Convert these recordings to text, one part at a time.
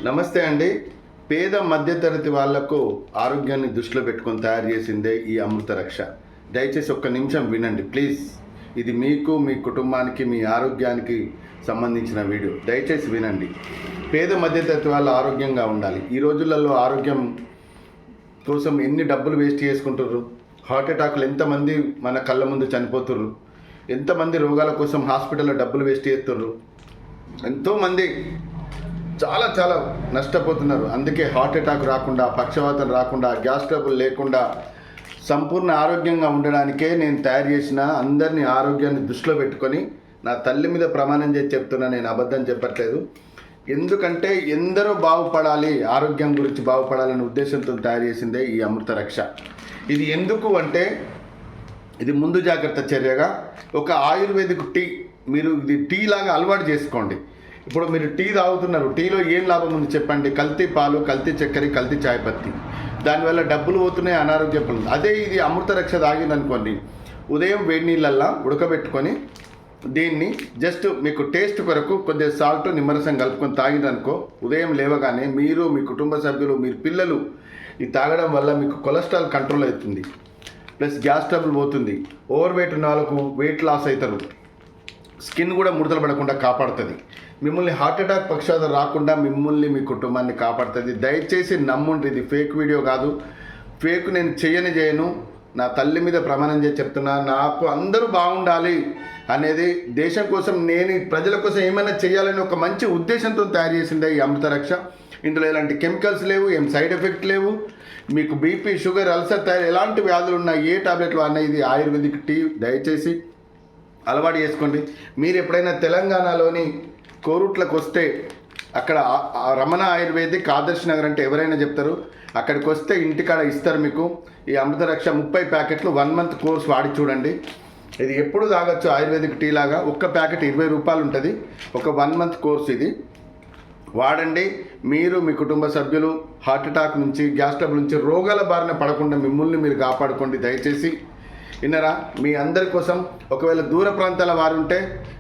నమస్తే అండి. పేద మధ్యతరగతి వాళ్లకు ఆరోగ్యాన్ని దృష్టిలో పెట్టుకొని తయారు చేసిందే ఈ అమృత రక్ష. దయచేసి ఒక్క నిమిషం వినండి ప్లీజ్. ఇది మీకు, మీ కుటుంబానికి, మీ ఆరోగ్యానికి సంబంధించిన వీడియో. దయచేసి వినండి. పేద మధ్యతరగతి వాళ్ళు ఆరోగ్యంగా ఉండాలి. ఈ రోజులలో ఆరోగ్యం కోసం ఎన్ని డబ్బులు వేస్ట్ చేసుకుంటుర్రు. హార్ట్ అటాక్లు ఎంతమంది మన కళ్ళ ముందు చనిపోతుర్రు. ఎంతమంది రోగాల కోసం హాస్పిటల్లో డబ్బులు వేస్ట్ చేస్తుర్రు. ఎంతోమంది చాలా నష్టపోతున్నారు. అందుకే హార్ట్ అటాక్ రాకుండా, పక్షవాతం రాకుండా, గ్యాస్ ట్రబుల్ లేకుండా సంపూర్ణ ఆరోగ్యంగా ఉండడానికే నేను తయారు చేసిన, అందరినీ ఆరోగ్యాన్ని దృష్టిలో పెట్టుకొని నా తల్లి మీద ప్రమాణం చేసి చెప్తున్నా. నేను అబద్ధం చెప్పట్లేదు. ఎందుకంటే ఎందరో బాగుపడాలి, ఆరోగ్యం గురించి బాగుపడాలనే ఉద్దేశంతో తయారు చేసిందే ఈ అమృత రక్ష. ఇది ఎందుకు అంటే, ఇది ముందు జాగ్రత్త చర్యగా ఒక ఆయుర్వేదిక్ టీ, మీరు ఇది టీ లాగా అలవాటు చేసుకోండి. ఇప్పుడు మీరు టీ తాగుతున్నారు, టీలో ఏం లాభం ఉంది చెప్పండి? కల్తీ పాలు, కల్తీ చక్కెర, కల్తీ చాయ్ పత్తి. దానివల్ల డబ్బులు పోతున్నాయి, అనారోగ్యం. అదే ఇది అమృత రక్ష తాగిందనుకోండి, ఉదయం వేడి నీళ్ళల్లో ఉడకబెట్టుకొని దీన్ని జస్ట్ మీకు టేస్ట్ కొరకు కొద్దిగా సాల్ట్, నిమ్మరసం కలుపుకొని తాగిననుకో, ఉదయం లేవగానే మీరు, మీ కుటుంబ సభ్యులు, మీరు పిల్లలు ఇది తాగడం వల్ల మీకు కొలెస్ట్రాల్ కంట్రోల్ అవుతుంది, ప్లస్ గ్యాస్ ట్రబుల్ పోతుంది. ఓవర్ వెయిట్ ఉన్న వాళ్ళకు వెయిట్ లాస్ అవుతారు. స్కిన్ కూడా ముడతలు పడకుండా కాపాడుతుంది. మిమ్మల్ని హార్ట్ అటాక్, పక్షవాతం రాకుండా మిమ్మల్ని, మీ కుటుంబాన్ని కాపాడుతుంది. దయచేసి నమ్ముండ్రి. ఇది ఫేక్ వీడియో కాదు. ఫేక్ నేను చేయను. నా తల్లి మీద ప్రమాణం చేసి చెప్తున్నా. నాకు అందరూ బాగుండాలి అనేది, దేశం కోసం, నేను ప్రజల కోసం ఏమైనా చేయాలని ఒక మంచి ఉద్దేశంతో తయారు చేసిందే ఈ అమృత రక్ష. ఇందులో ఎలాంటి కెమికల్స్ లేవు, ఏం సైడ్ ఎఫెక్ట్ లేవు. మీకు బీపీ, షుగర్, అల్సర్ తయారు ఎలాంటి వ్యాధులు ఉన్నా, ఏ టాబ్లెట్లు అన్నా ఇది ఆయుర్వేదిక్ టీ. దయచేసి అలవాటు చేసుకోండి. మీరు ఎప్పుడైనా తెలంగాణలోని కోరుట్లకు వస్తే, అక్కడ రమణ ఆయుర్వేదిక్ ఆదర్శ్ నగర్ అంటే ఎవరైనా చెప్తారు. అక్కడికి వస్తే ఇంటికాడ ఇస్తారు మీకు ఈ అమృత రక్ష 30 ప్యాకెట్లు. 1 మంత్ కోర్స్ వాడి చూడండి. ఇది ఎప్పుడు తాగొచ్చు, ఆయుర్వేదిక్ టీ లాగా. ఒక్క ప్యాకెట్ 20 రూపాయలు ఉంటుంది. ఒక 1 మంత్ కోర్స్ ఇది వాడండి. మీరు, మీ కుటుంబ సభ్యులు హార్ట్ అటాక్ నుంచి, గ్యాస్ ట్రబుల్ నుంచి, రోగాల బారిన పడకుండా మిమ్మల్ని మీరు కాపాడుకోండి. దయచేసి విన్నరా? మీ అందరి కోసం ఒకవేళ దూర ప్రాంతాల వారు ఉంటే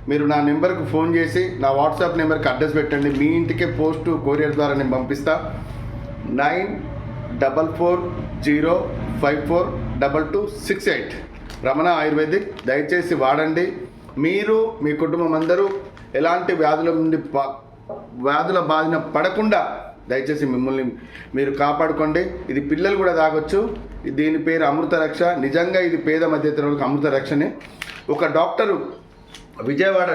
మీరు నా నెంబర్కు ఫోన్ చేసి, నా వాట్సాప్ నెంబర్కి అడ్రస్ పెట్టండి. మీ ఇంటికే పోస్ట్, కొరియర్ ద్వారా నేను పంపిస్తా. 9440542268 రమణ ఆయుర్వేదిక్. దయచేసి వాడండి. మీరు, మీ కుటుంబం అందరూ ఎలాంటి వ్యాధుల బారిన పడకుండా దయచేసి మిమ్మల్ని మీరు కాపాడుకోండి. ఇది పిల్లలు కూడా తాగొచ్చు. దీని పేరు అమృత రక్ష. నిజంగా ఇది పేద మధ్యతరగతులకు అమృత రక్షనే. ఒక డాక్టరు, విజయవాడ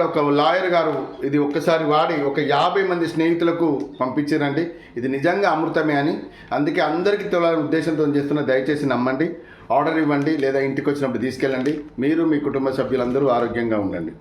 ఒక లాయర్ గారు ఇది ఒక్కసారి వాడి ఒక 50 మంది స్నేహితులకు పంపించారండి. ఇది నిజంగా అమృతమే అని. అందుకే అందరికీ తెలియాలనే ఉద్దేశంతో చేస్తున్న. దయచేసి నమ్మండి, ఆర్డర్ ఇవ్వండి, లేదా ఇంటికి వచ్చినప్పుడు తీసుకెళ్ళండి. మీరు, మీ కుటుంబ సభ్యులందరూ ఆరోగ్యంగా ఉండండి.